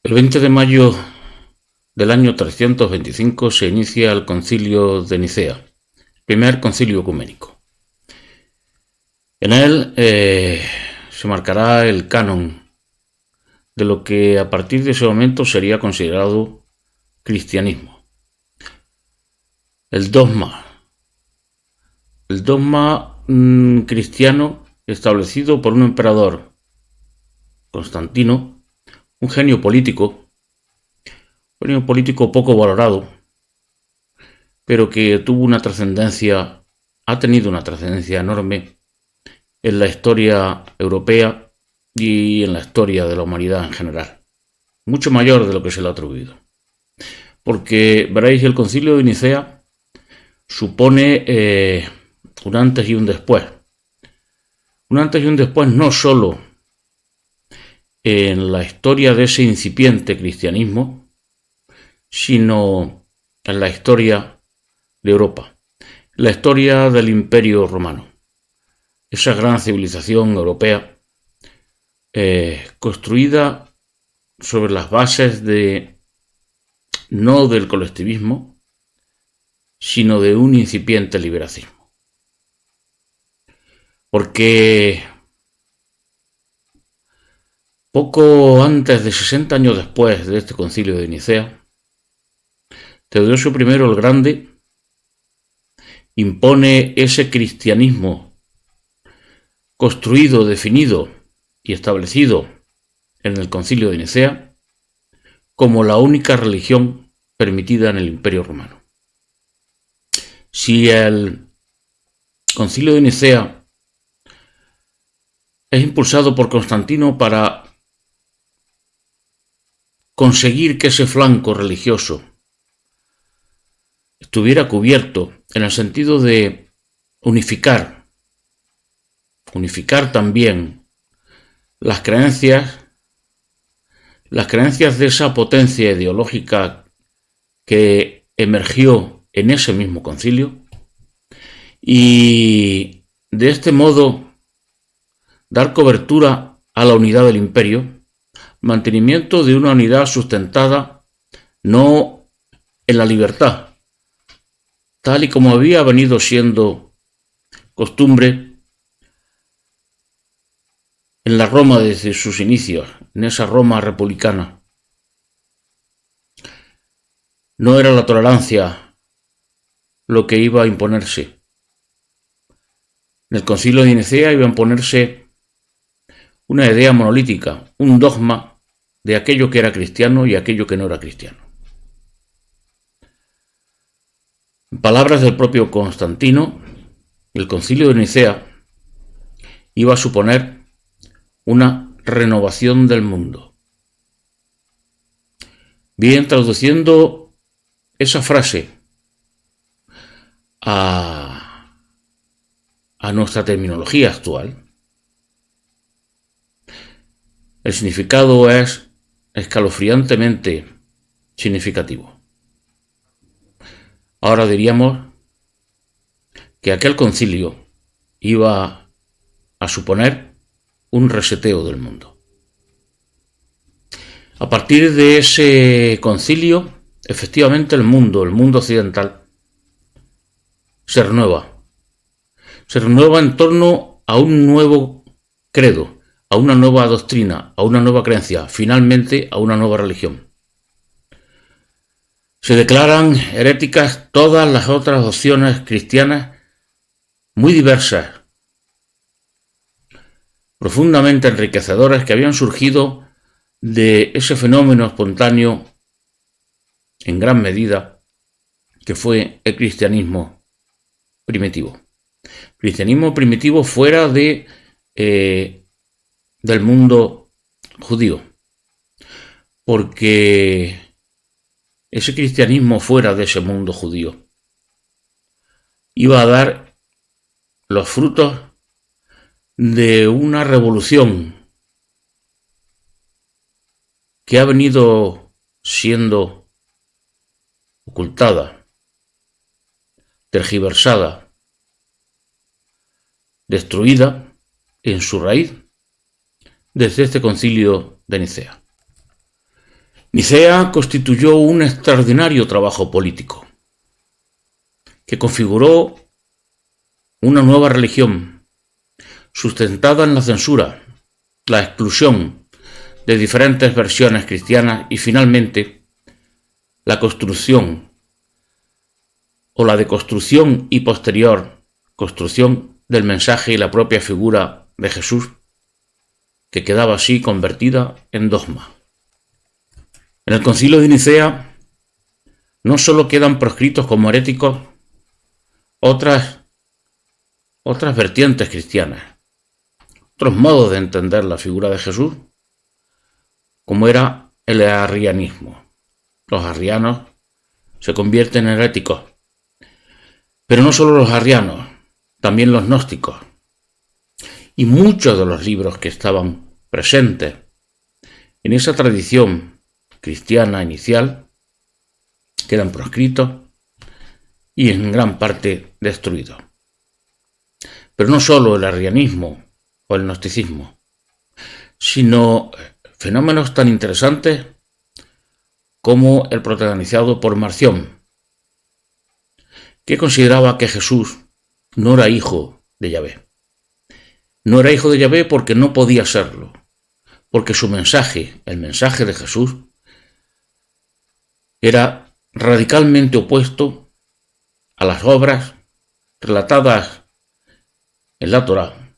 El 20 de mayo del año 325 se inicia el Concilio de Nicea, primer concilio ecuménico. En él se marcará el canon de lo que a partir de ese momento sería considerado cristianismo. El dogma cristiano establecido por un emperador, Constantino, un genio político poco valorado, pero que ha tenido una trascendencia enorme en la historia europea y en la historia de la humanidad en general, mucho mayor de lo que se le ha atribuido. Porque veréis, el Concilio de Nicea supone un antes y un después. Un antes y un después no solo en la historia de ese incipiente cristianismo, sino en la historia de Europa, la historia del Imperio Romano, esa gran civilización europea construida sobre las bases no del colectivismo, sino de un incipiente liberacismo. Porque poco antes de 60 años después de este concilio de Nicea, Teodosio I el Grande impone ese cristianismo construido, definido y establecido en el Concilio de Nicea como la única religión permitida en el Imperio Romano. Si el Concilio de Nicea es impulsado por Constantino para conseguir que ese flanco religioso estuviera cubierto en el sentido de unificar también las creencias de esa potencia ideológica que emergió en ese mismo concilio, y de este modo dar cobertura a la unidad del imperio, mantenimiento de una unidad sustentada no en la libertad, tal y como había venido siendo costumbre en la Roma desde sus inicios, en esa Roma republicana. No era la tolerancia lo que iba a imponerse. En el Concilio de Nicea iba a imponerse una idea monolítica, un dogma de aquello que era cristiano y aquello que no era cristiano. En palabras del propio Constantino, el Concilio de Nicea iba a suponer una renovación del mundo. Bien, traduciendo esa frase a nuestra terminología actual, el significado es escalofriantemente significativo. Ahora diríamos que aquel concilio iba a suponer un reseteo del mundo. A partir de ese concilio, efectivamente el mundo occidental, se renueva en torno a un nuevo credo, a una nueva doctrina, a una nueva creencia, finalmente a una nueva religión. Se declaran heréticas todas las otras opciones cristianas muy diversas, profundamente enriquecedoras, que habían surgido de ese fenómeno espontáneo en gran medida que fue el cristianismo primitivo. Cristianismo primitivo fuera del mundo judío, porque ese cristianismo fuera de ese mundo judío iba a dar los frutos de una revolución que ha venido siendo ocultada, tergiversada, destruida en su raíz desde este concilio de Nicea. Nicea constituyó un extraordinario trabajo político que configuró una nueva religión sustentada en la censura, la exclusión de diferentes versiones cristianas y finalmente la construcción o la deconstrucción y posterior construcción del mensaje y la propia figura de Jesús, que quedaba así convertida en dogma. En el Concilio de Nicea no solo quedan proscritos como heréticos otras vertientes cristianas, otros modos de entender la figura de Jesús, como era el arrianismo. Los arrianos se convierten en heréticos, pero no solo los arrianos, también los gnósticos. Y muchos de los libros que estaban presentes en esa tradición cristiana inicial quedan proscritos y en gran parte destruidos. Pero no solo el arrianismo o el gnosticismo, sino fenómenos tan interesantes como el protagonizado por Marción, que consideraba que Jesús no era hijo de Yahvé. No era hijo de Yahvé porque no podía serlo, porque su mensaje, el mensaje de Jesús, era radicalmente opuesto a las obras relatadas en la Torá,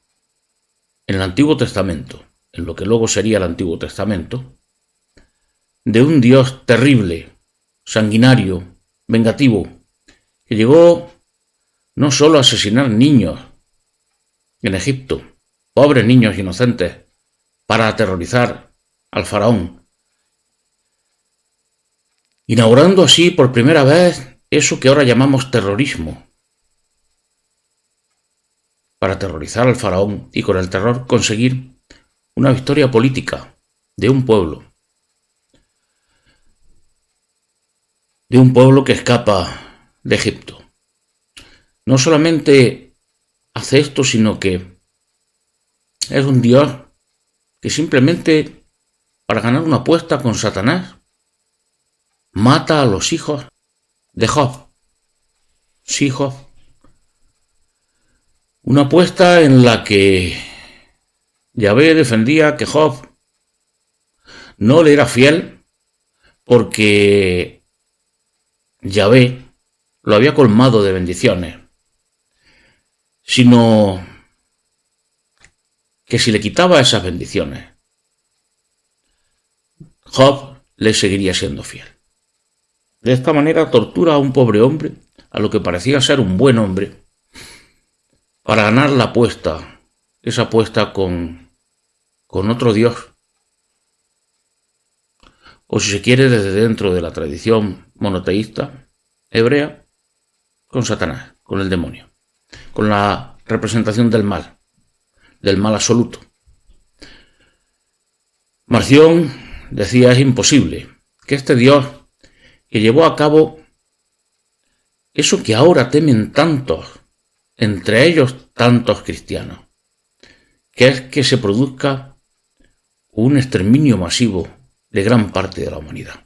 en el Antiguo Testamento, en lo que luego sería el Antiguo Testamento, de un Dios terrible, sanguinario, vengativo, que llegó no solo a asesinar niños en Egipto, pobres niños inocentes, para aterrorizar al faraón, inaugurando así por primera vez eso que ahora llamamos terrorismo, para aterrorizar al faraón y con el terror conseguir una victoria política de un pueblo que escapa de Egipto. No solamente hace esto, sino que es un Dios que simplemente para ganar una apuesta con Satanás mata a los hijos de Job. Sí, Job. Una apuesta en la que Yahvé defendía que Job no le era fiel porque Yahvé lo había colmado de bendiciones, sino que si le quitaba esas bendiciones, Job le seguiría siendo fiel. De esta manera tortura a un pobre hombre, a lo que parecía ser un buen hombre, para ganar la apuesta, esa apuesta con otro Dios, o si se quiere desde dentro de la tradición monoteísta hebrea, con Satanás, con el demonio, con la representación del mal absoluto. Marción decía: es imposible que este Dios que llevó a cabo eso que ahora temen tantos, entre ellos tantos cristianos, que es que se produzca un exterminio masivo de gran parte de la humanidad.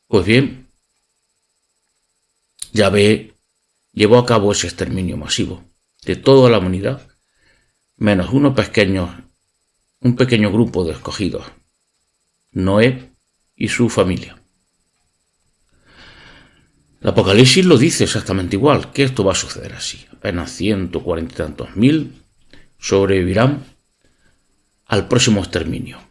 Pues bien, Yahvé llevó a cabo ese exterminio masivo de toda la humanidad, menos un pequeño grupo de escogidos, Noé y su familia. El Apocalipsis lo dice exactamente igual, que esto va a suceder así. Apenas 140 y tantos mil sobrevivirán al próximo exterminio.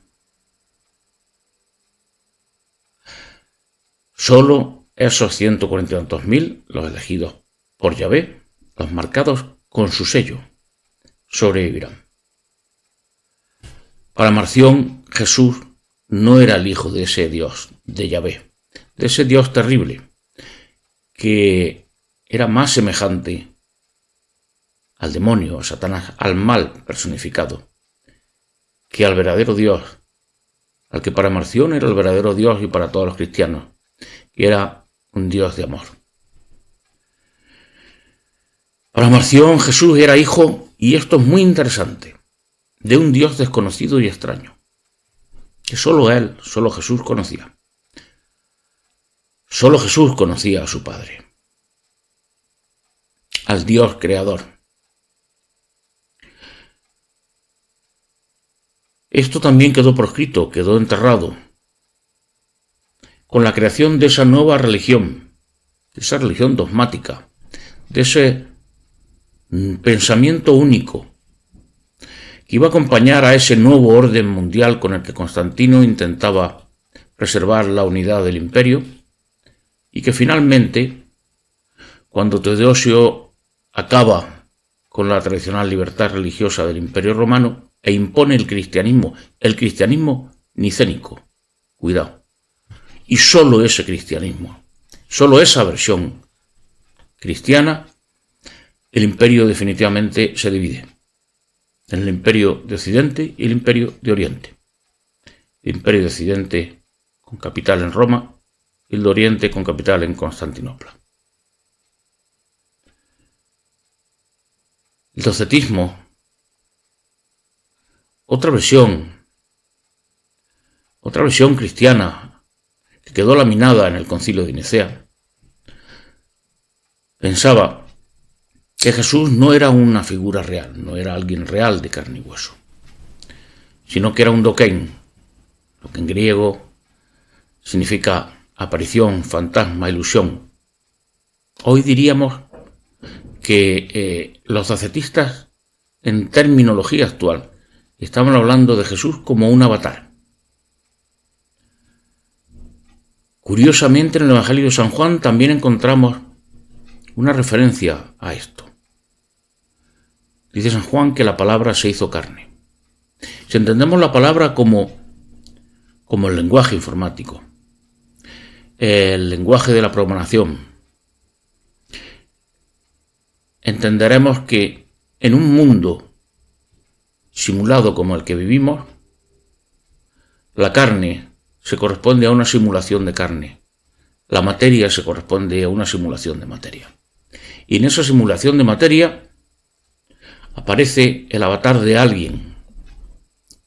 Solo esos 140 y tantos mil, los elegidos por Yahvé, los marcados con su sello, sobrevivirán. Para Marción, Jesús no era el hijo de ese Dios, de Yahvé, de ese Dios terrible, que era más semejante al demonio, a Satanás, al mal personificado, que al verdadero Dios, al que para Marción era el verdadero Dios y para todos los cristianos, que era un Dios de amor. Para Marción, Jesús era hijo, y esto es muy interesante, de un Dios desconocido y extraño. que solo Jesús conocía. Solo Jesús conocía a su Padre, al Dios creador. Esto también quedó proscrito, quedó enterrado, con la creación de esa nueva religión, de esa religión dogmática, de ese pensamiento único, que iba a acompañar a ese nuevo orden mundial con el que Constantino intentaba preservar la unidad del imperio, y que finalmente, cuando Teodosio acaba con la tradicional libertad religiosa del Imperio Romano e impone el cristianismo nicénico, cuidado, y solo ese cristianismo, solo esa versión cristiana, el imperio definitivamente se divide en el imperio de Occidente y el imperio de Oriente. El imperio de Occidente con capital en Roma y el de Oriente con capital en Constantinopla. El docetismo, otra versión cristiana que quedó laminada en el Concilio de Nicea, pensaba que Jesús no era una figura real, no era alguien real de carne y hueso, sino que era un dokein, lo que en griego significa aparición, fantasma, ilusión. Hoy diríamos que los docetistas, en terminología actual, estaban hablando de Jesús como un avatar. Curiosamente, en el Evangelio de San Juan también encontramos una referencia a esto. Dice San Juan que la palabra se hizo carne. Si entendemos la palabra como el lenguaje informático, el lenguaje de la programación, entenderemos que en un mundo simulado como el que vivimos, la carne se corresponde a una simulación de carne, la materia se corresponde a una simulación de materia. Y en esa simulación de materia aparece el avatar de alguien,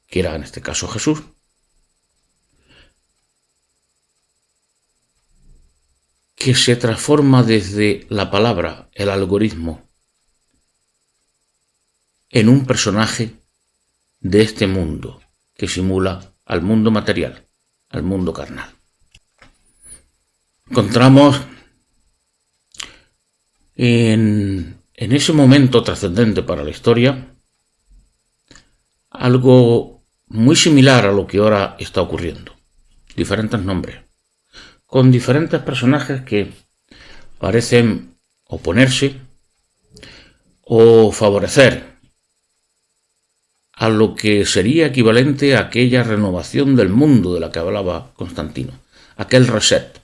que era en este caso Jesús, que se transforma desde la palabra, el algoritmo, en un personaje de este mundo que simula al mundo material, al mundo carnal. Encontramos en ese momento trascendente para la historia algo muy similar a lo que ahora está ocurriendo. Diferentes nombres, con diferentes personajes que parecen oponerse o favorecer a lo que sería equivalente a aquella renovación del mundo de la que hablaba Constantino, aquel reset,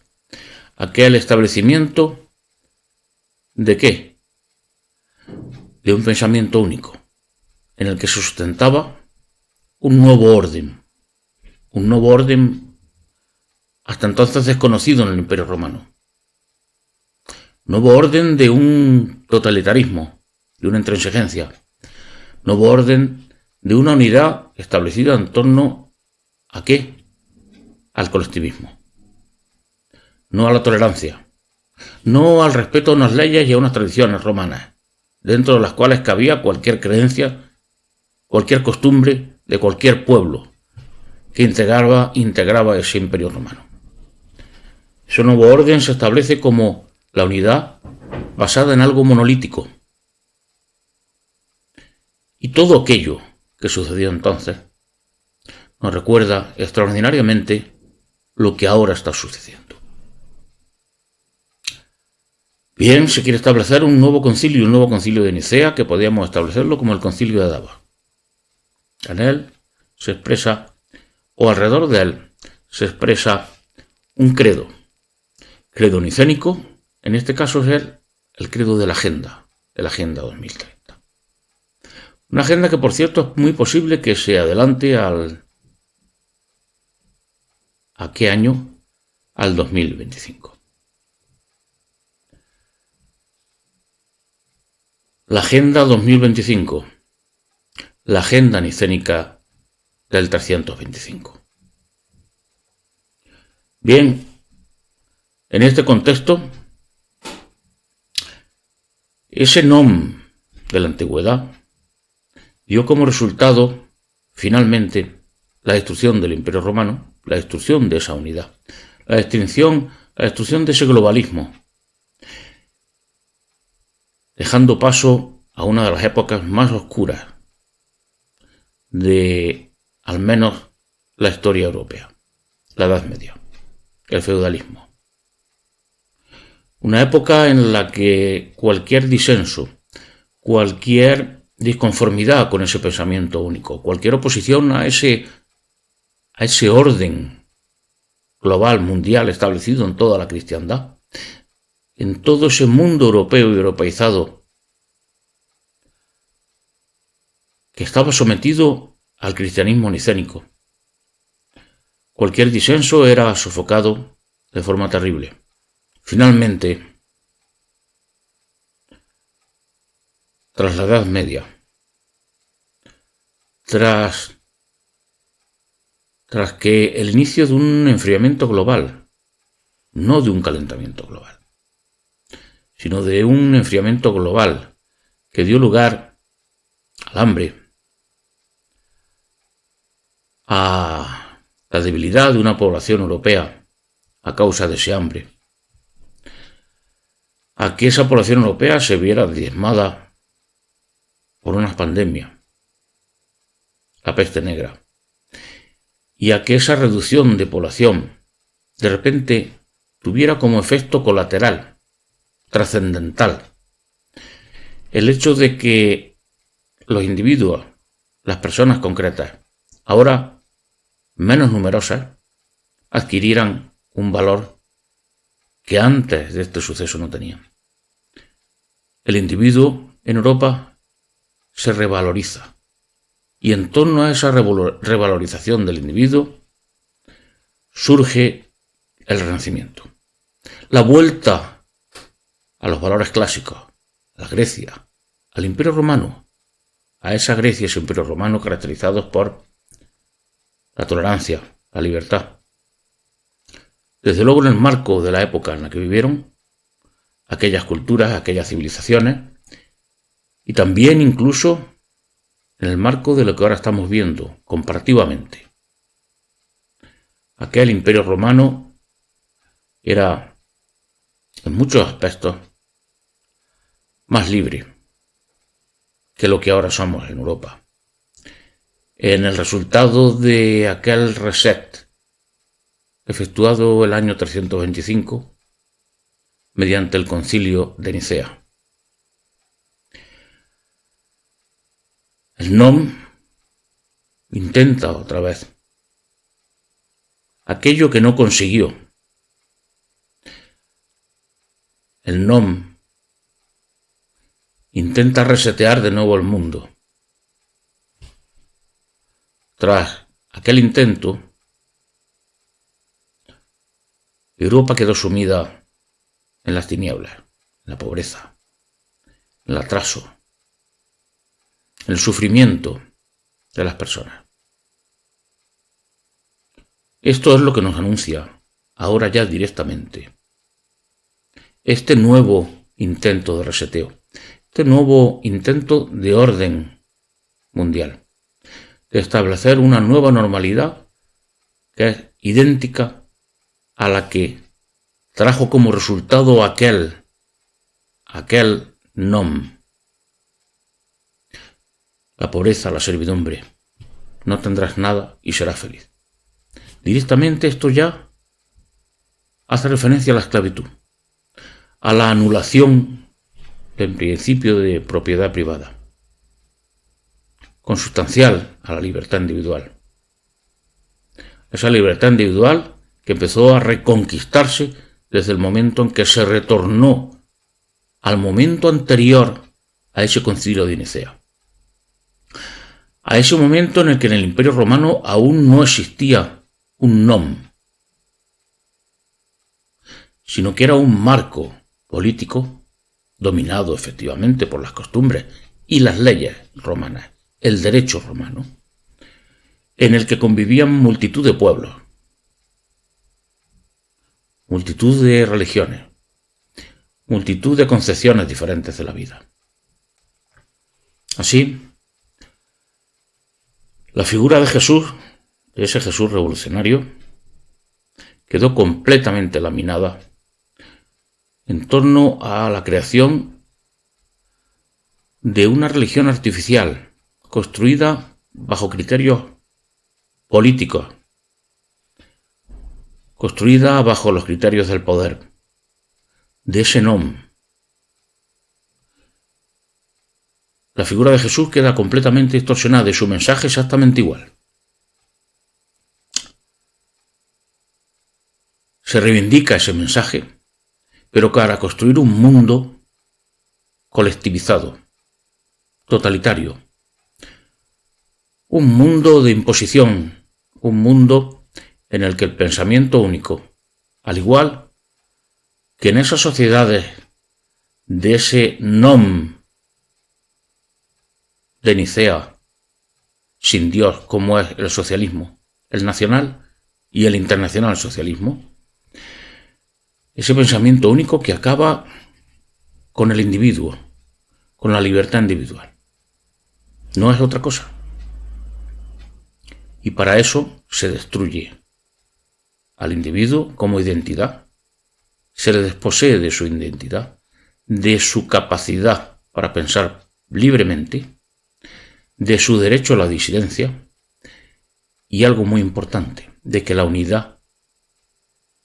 aquel establecimiento ¿de qué? De un pensamiento único, en el que se sustentaba un nuevo orden hasta entonces desconocido en el Imperio Romano, nuevo orden de un totalitarismo, de una intransigencia, nuevo orden de una unidad establecida en torno ¿a qué? Al colectivismo, no a la tolerancia, no al respeto a unas leyes y a unas tradiciones romanas, dentro de las cuales cabía cualquier creencia, cualquier costumbre de cualquier pueblo que integraba ese imperio romano. Ese nuevo orden se establece como la unidad basada en algo monolítico. Y todo aquello que sucedió entonces nos recuerda extraordinariamente lo que ahora está sucediendo. Bien, se quiere establecer un nuevo concilio de Nicea, que podríamos establecerlo como el concilio de Dava. En él se expresa, o alrededor de él, se expresa un credo nicénico, en este caso es el credo de la Agenda 2030. Una agenda que, por cierto, es muy posible que se adelante ¿a qué año? Al 2025. La Agenda 2025, la Agenda nicénica del 325. Bien, en este contexto, ese nom de la antigüedad dio como resultado, finalmente, la destrucción del Imperio Romano, la destrucción de esa unidad, la destrucción de ese globalismo, dejando paso a una de las épocas más oscuras de, al menos, la historia europea, la Edad Media, el feudalismo. Una época en la que cualquier disenso, cualquier disconformidad con ese pensamiento único, cualquier oposición a ese orden global, mundial, establecido en toda la cristiandad, en todo ese mundo europeo y europeizado que estaba sometido al cristianismo nicénico. Cualquier disenso era sofocado de forma terrible. Finalmente, tras la Edad Media, tras que el inicio de un enfriamiento global, no de un calentamiento global, sino de un enfriamiento global que dio lugar al hambre, a la debilidad de una población europea a causa de ese hambre, a que esa población europea se viera diezmada por una pandemia, la peste negra, y a que esa reducción de población de repente tuviera como efecto colateral, trascendental, el hecho de que los individuos, las personas concretas, ahora menos numerosas, adquirieran un valor que antes de este suceso no tenían. El individuo en Europa se revaloriza, y en torno a esa revalorización del individuo surge el Renacimiento. La vuelta a los valores clásicos, a la Grecia, al Imperio Romano, a esa Grecia y ese Imperio Romano caracterizados por la tolerancia, la libertad. Desde luego en el marco de la época en la que vivieron aquellas culturas, aquellas civilizaciones, y también incluso en el marco de lo que ahora estamos viendo comparativamente. Aquel Imperio Romano era, en muchos aspectos, más libre que lo que ahora somos en Europa. En el resultado de aquel reset efectuado el año 325 mediante el Concilio de Nicea. El nom intenta otra vez aquello que no consiguió. El nom intenta resetear de nuevo el mundo. Tras aquel intento, Europa quedó sumida en las tinieblas, en la pobreza, en el atraso, en el sufrimiento de las personas. Esto es lo que nos anuncia ahora ya directamente este nuevo intento de reseteo, este nuevo intento de orden mundial, de establecer una nueva normalidad que es idéntica a la que trajo como resultado aquel nom. La pobreza, la servidumbre. No tendrás nada y serás feliz. Directamente esto ya hace referencia a la esclavitud, a la anulación del principio de propiedad privada, consustancial a la libertad individual. Esa libertad individual que empezó a reconquistarse desde el momento en que se retornó al momento anterior a ese concilio de Nicea. A ese momento en el que en el Imperio Romano aún no existía un nom, sino que era un marco político dominado efectivamente por las costumbres y las leyes romanas, el derecho romano, en el que convivían multitud de pueblos. multitud de religiones, multitud de concepciones diferentes de la vida. Así, la figura de Jesús, de ese Jesús revolucionario, quedó completamente laminada en torno a la creación de una religión artificial, construida bajo criterios políticos, construida bajo los criterios del poder, de ese nombre. La figura de Jesús queda completamente distorsionada y su mensaje exactamente igual. Se reivindica ese mensaje, pero para construir un mundo colectivizado, totalitario, un mundo de imposición, un mundo en el que el pensamiento único, al igual que en esas sociedades de ese nom de Nicea, sin Dios, como es el socialismo, el nacional y el internacional socialismo, ese pensamiento único que acaba con el individuo, con la libertad individual. No es otra cosa. Y para eso se destruye al individuo como identidad, se le desposee de su identidad, de su capacidad para pensar libremente, de su derecho a la disidencia y algo muy importante, de que la unidad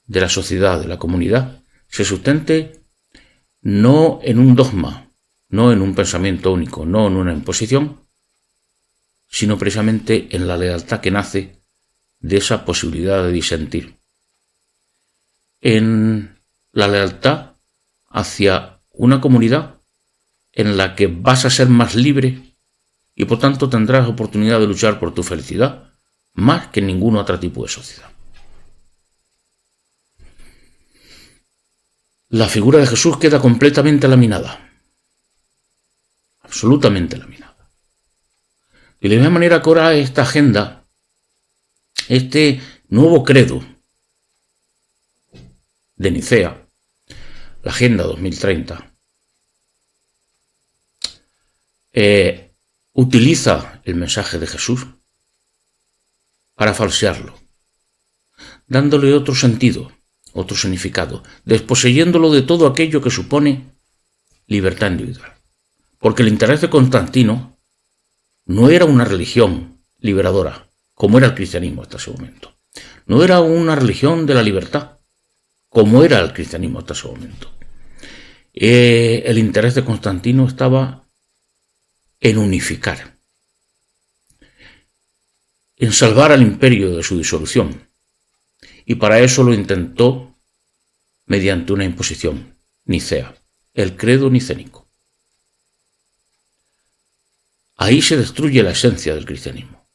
de la sociedad, de la comunidad, se sustente no en un dogma, no en un pensamiento único, no en una imposición, sino precisamente en la lealtad que nace de esa posibilidad de disentir, en la lealtad hacia una comunidad en la que vas a ser más libre y por tanto tendrás oportunidad de luchar por tu felicidad más que en ningún otro tipo de sociedad. La figura de Jesús queda completamente laminada, absolutamente laminada. De la misma manera que ahora esta agenda, este nuevo credo de Nicea, la Agenda 2030, utiliza el mensaje de Jesús para falsearlo, dándole otro sentido, otro significado, desposeyéndolo de todo aquello que supone libertad individual. Porque el interés de Constantino no era una religión liberadora, como era el cristianismo hasta ese momento. No era una religión de la libertad, como era el cristianismo hasta ese momento. El interés de Constantino estaba en unificar, en salvar al imperio de su disolución, y para eso lo intentó mediante una imposición, Nicea, el credo nicénico. Ahí se destruye la esencia del cristianismo.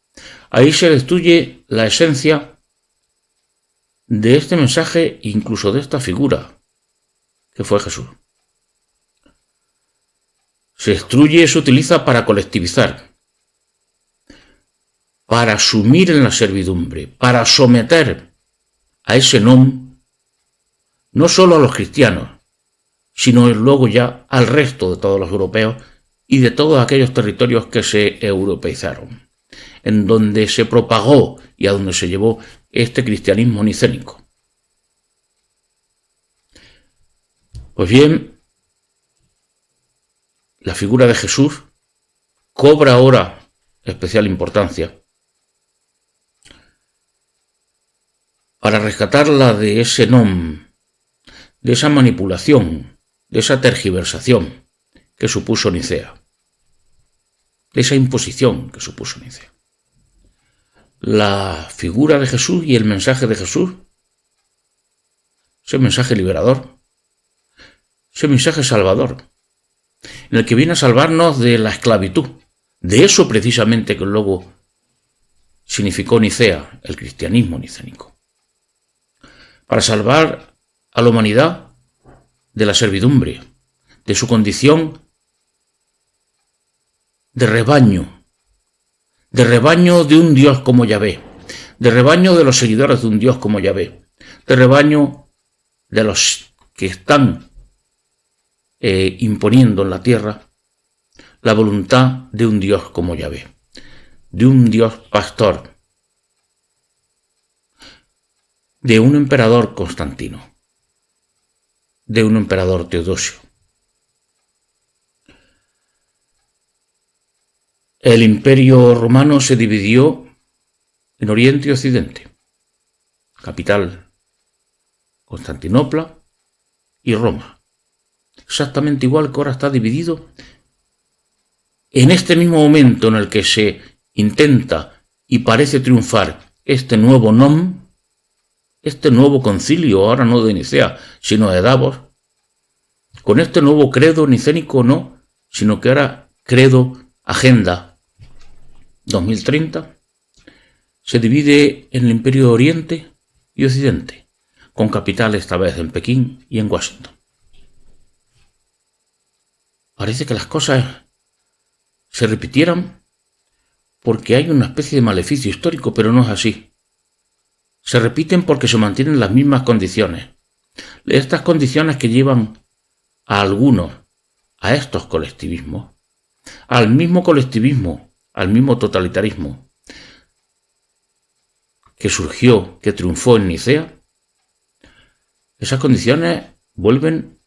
Ahí se destruye la esencia de este mensaje, incluso de esta figura que fue Jesús. Se destruye y se utiliza para colectivizar, para sumir en la servidumbre, para someter a ese no solo a los cristianos, sino luego ya al resto de todos los europeos y de todos aquellos territorios que se europeizaron, en donde se propagó y a donde se llevó este cristianismo nicénico. Pues bien, la figura de Jesús cobra ahora especial importancia para rescatarla de ese de esa manipulación, de esa tergiversación que supuso Nicea, de esa imposición que supuso Nicea. La figura de Jesús y el mensaje de Jesús, ese mensaje liberador, ese mensaje salvador, en el que viene a salvarnos de la esclavitud, de eso precisamente que luego significó Nicea, el cristianismo nicénico, para salvar a la humanidad de la servidumbre, de su condición de rebaño de un Dios como Yahvé, de rebaño de los seguidores de un Dios como Yahvé, de rebaño de los que están imponiendo en la tierra la voluntad de un Dios como Yahvé, de un Dios pastor, de un emperador Constantino, de un emperador Teodosio. El imperio romano se dividió en Oriente y Occidente, capital Constantinopla y Roma, exactamente igual que ahora está dividido en este mismo momento en el que se intenta y parece triunfar este nuevo nom, este nuevo concilio, ahora no de Nicea, sino de Davos, con este nuevo credo nicénico no, sino que ahora credo Agenda 2030, se divide en el Imperio de Oriente y Occidente, con capital esta vez en Pekín y en Washington. Parece que las cosas se repitieran porque hay una especie de maleficio histórico, pero no es así. Se repiten porque se mantienen las mismas condiciones. Estas condiciones que llevan a algunos a estos colectivismos, al mismo colectivismo, al mismo totalitarismo que surgió, que triunfó en Nicea, esas condiciones vuelven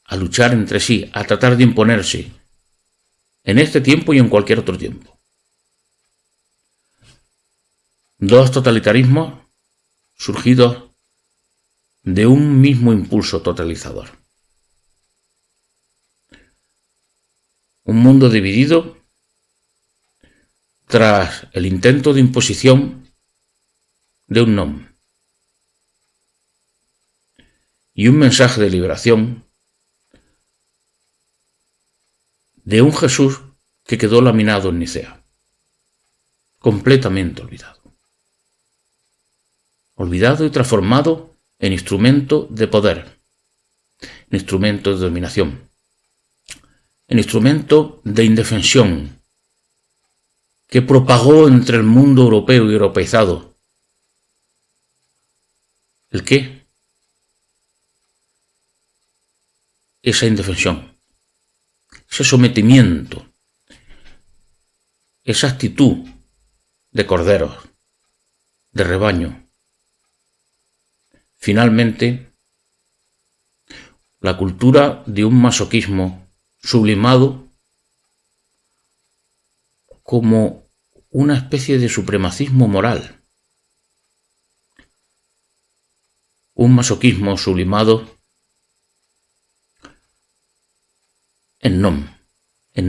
a luchar entre sí, a tratar de imponerse en este tiempo y en cualquier otro tiempo. Dos totalitarismos surgidos de un mismo impulso totalizador. Un mundo dividido tras el intento de imposición de un nom y un mensaje de liberación de un Jesús que quedó laminado en Nicea, completamente olvidado. Olvidado y transformado en instrumento de poder, en instrumento de dominación, en instrumento de indefensión, que propagó entre el mundo europeo y europeizado. ¿El qué? Esa indefensión, ese sometimiento, esa actitud de corderos, de rebaño. Finalmente, la cultura de un masoquismo sublimado como una especie de supremacismo moral. Un masoquismo sublimado en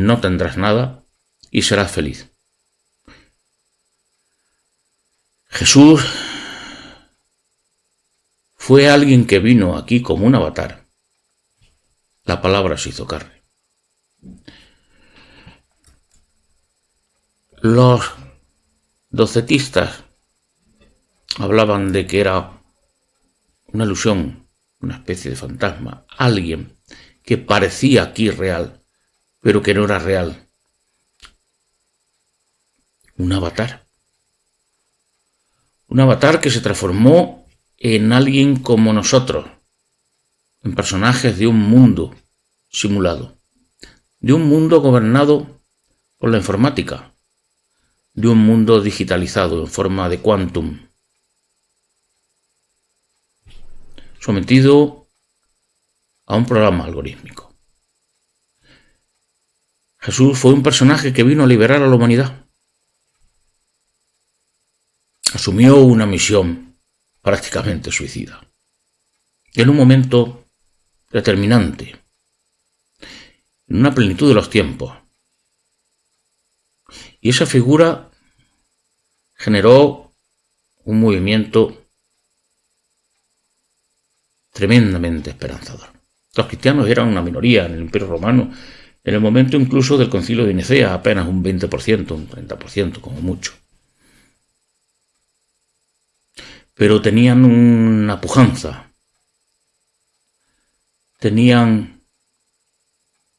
no tendrás nada y serás feliz. Jesús fue alguien que vino aquí como un avatar. La palabra se hizo carne. Los docetistas hablaban de que era una ilusión, una especie de fantasma, alguien que parecía aquí real, pero que no era real. Un avatar. Un avatar que se transformó en alguien como nosotros, en personajes de un mundo simulado, de un mundo gobernado por la informática, de un mundo digitalizado en forma de quantum, sometido a un programa algorítmico. Jesús fue un personaje que vino a liberar a la humanidad. Asumió una misión prácticamente suicida. En un momento determinante, en una plenitud de los tiempos. Y esa figura generó un movimiento tremendamente esperanzador. Los cristianos eran una minoría en el Imperio Romano, en el momento incluso del Concilio de Nicea, apenas un 20%, un 30% como mucho. Pero tenían una pujanza, tenían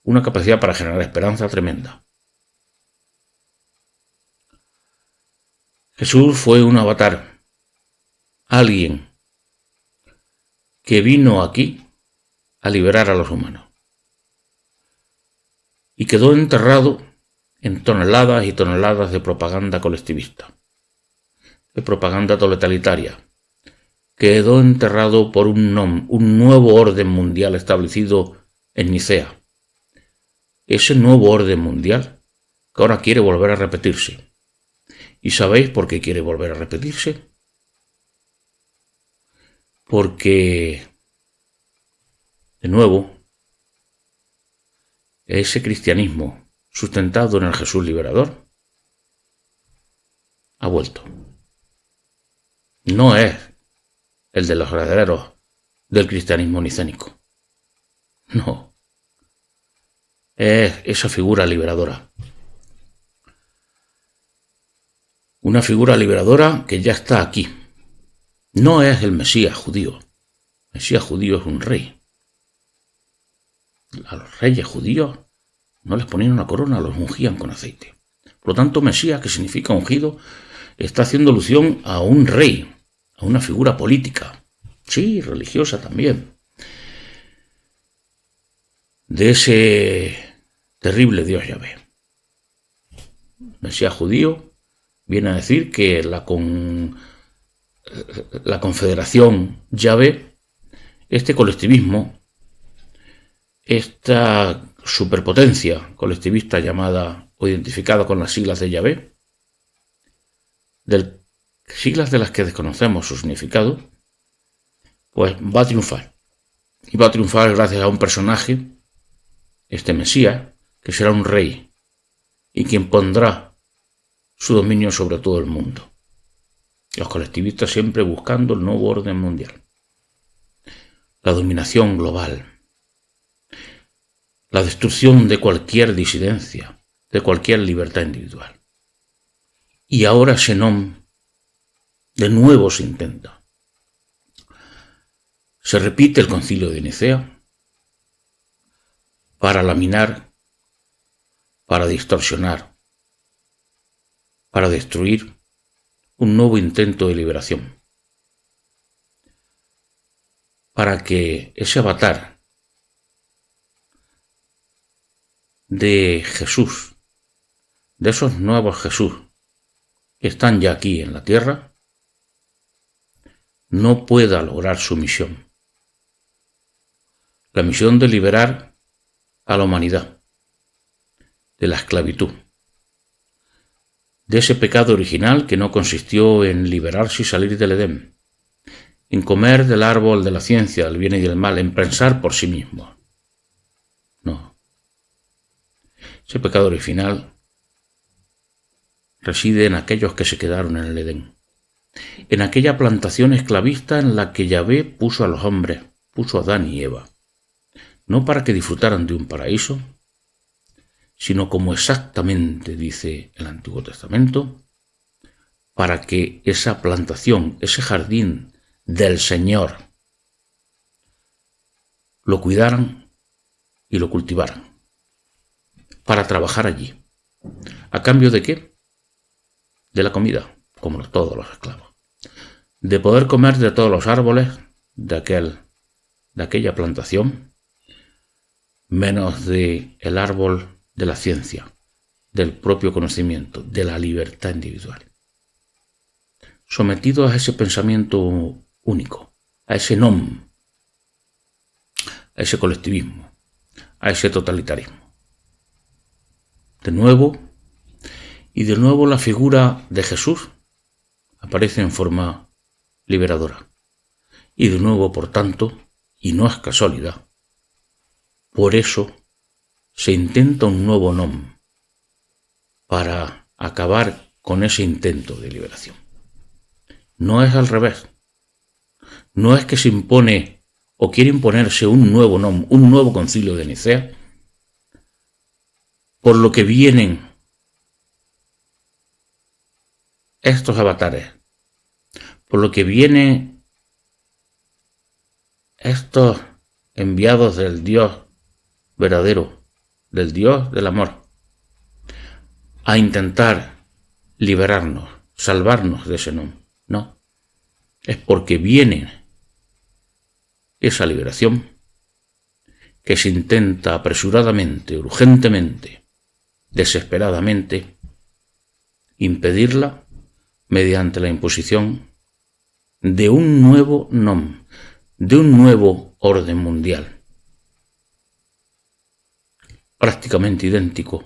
una capacidad para generar esperanza tremenda. Jesús fue un avatar, alguien que vino aquí a liberar a los humanos y quedó enterrado en toneladas y toneladas de propaganda colectivista, de propaganda totalitaria. Quedó enterrado por un nuevo orden mundial establecido en Nicea. Ese nuevo orden mundial que ahora quiere volver a repetirse. ¿Y sabéis por qué quiere volver a repetirse? Porque, de nuevo, ese cristianismo sustentado en el Jesús liberador ha vuelto. No es el de los herederos del cristianismo nicénico. No. Es esa figura liberadora. Una figura liberadora que ya está aquí. No es el Mesías judío. El Mesías judío es un rey. A los reyes judíos no les ponían una corona, los ungían con aceite. Por lo tanto, Mesías, que significa ungido, está haciendo alusión a un rey, a una figura política. Sí, religiosa también. De ese terrible Dios Yahvé. Mesías judío viene a decir que la confederación Yahvé, este colectivismo, esta superpotencia colectivista llamada o identificada con las siglas de Yahvé, siglas de las que desconocemos su significado, pues va a triunfar. Y va a triunfar gracias a un personaje, este Mesías, que será un rey y quien pondrá su dominio sobre todo el mundo. Los colectivistas siempre buscando el nuevo orden mundial, la dominación global, la destrucción de cualquier disidencia, de cualquier libertad individual. Y ahora Xenón de nuevo se intenta. Se repite el concilio de Nicea para laminar, para distorsionar, para destruir un nuevo intento de liberación, para que ese avatar de Jesús, de esos nuevos Jesús que están ya aquí en la tierra, no pueda lograr su misión. La misión de liberar a la humanidad de la esclavitud, de ese pecado original que no consistió en liberarse y salir del Edén, en comer del árbol de la ciencia, del bien y del mal, en pensar por sí mismo. No. Ese pecado original reside en aquellos que se quedaron en el Edén, en aquella plantación esclavista en la que Yahvé puso a los hombres, puso a Adán y Eva, no para que disfrutaran de un paraíso, sino como exactamente dice el Antiguo Testamento, para que esa plantación, ese jardín del Señor, lo cuidaran y lo cultivaran, para trabajar allí. ¿A cambio de qué? De la comida, como todos los esclavos. De poder comer de todos los árboles de aquella plantación, menos de el árbol de la ciencia, del propio conocimiento, de la libertad individual. Sometidos a ese pensamiento único, a ese nom, a ese colectivismo, a ese totalitarismo. De nuevo la figura de Jesús aparece en forma liberadora. Y de nuevo, por tanto, y no es casualidad, por eso se intenta un nuevo nom para acabar con ese intento de liberación. No es al revés. No es que se impone o quiere imponerse un nuevo nom, un nuevo concilio de Nicea, por lo que vienen estos avatares, por lo que vienen estos enviados del Dios verdadero, del Dios del amor, a intentar liberarnos, salvarnos de ese nombre. No, es porque viene esa liberación que se intenta apresuradamente, urgentemente, desesperadamente, impedirla mediante la imposición de un nuevo nom, de un nuevo orden mundial, prácticamente idéntico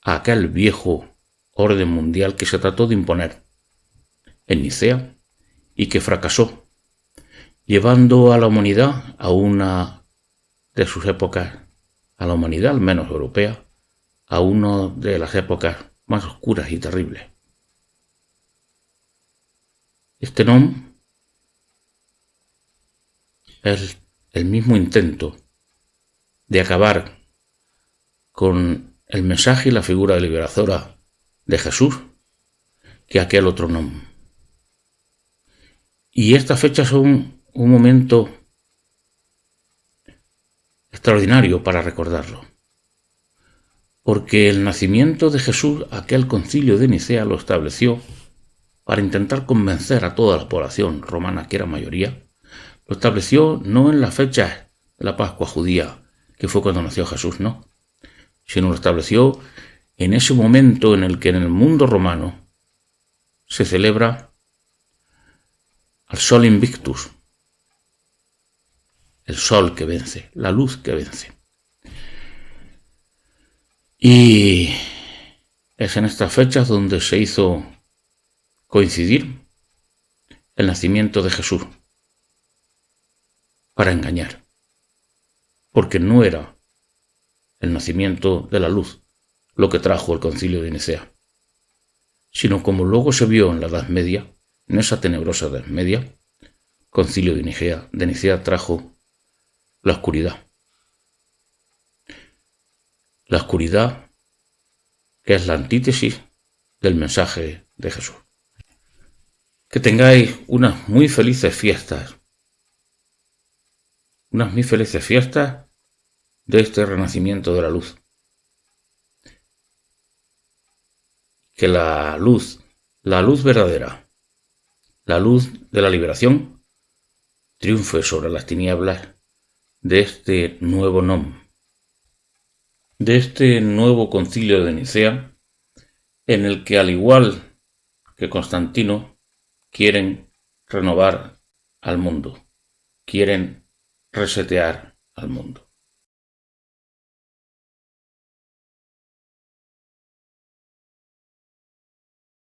a aquel viejo orden mundial que se trató de imponer en Nicea y que fracasó, llevando a la humanidad a una de sus épocas, a la humanidad al menos europea, a una de las épocas más oscuras y terribles. Este nom es el mismo intento de acabar con el mensaje y la figura liberadora de Jesús que aquel otro nom. Y estas fechas son un momento extraordinario para recordarlo, porque el nacimiento de Jesús, aquel concilio de Nicea lo estableció para intentar convencer a toda la población romana, que era mayoría, lo estableció no en las fechas de la Pascua judía, que fue cuando nació Jesús, no, sino lo estableció en ese momento en el que en el mundo romano se celebra al Sol Invictus, el sol que vence, la luz que vence. Y es en estas fechas donde se hizo coincidir el nacimiento de Jesús para engañar, porque no era el nacimiento de la luz lo que trajo el concilio de Nicea, sino como luego se vio en la Edad Media, en esa tenebrosa Edad Media, concilio de Nicea trajo la oscuridad. La oscuridad que es la antítesis del mensaje de Jesús. Que tengáis unas muy felices fiestas de este renacimiento de la luz. Que la luz verdadera, la luz de la liberación, triunfe sobre las tinieblas de este nuevo nom, de este nuevo concilio de Nicea, en el que, al igual que Constantino, quieren renovar al mundo, quieren resetear al mundo.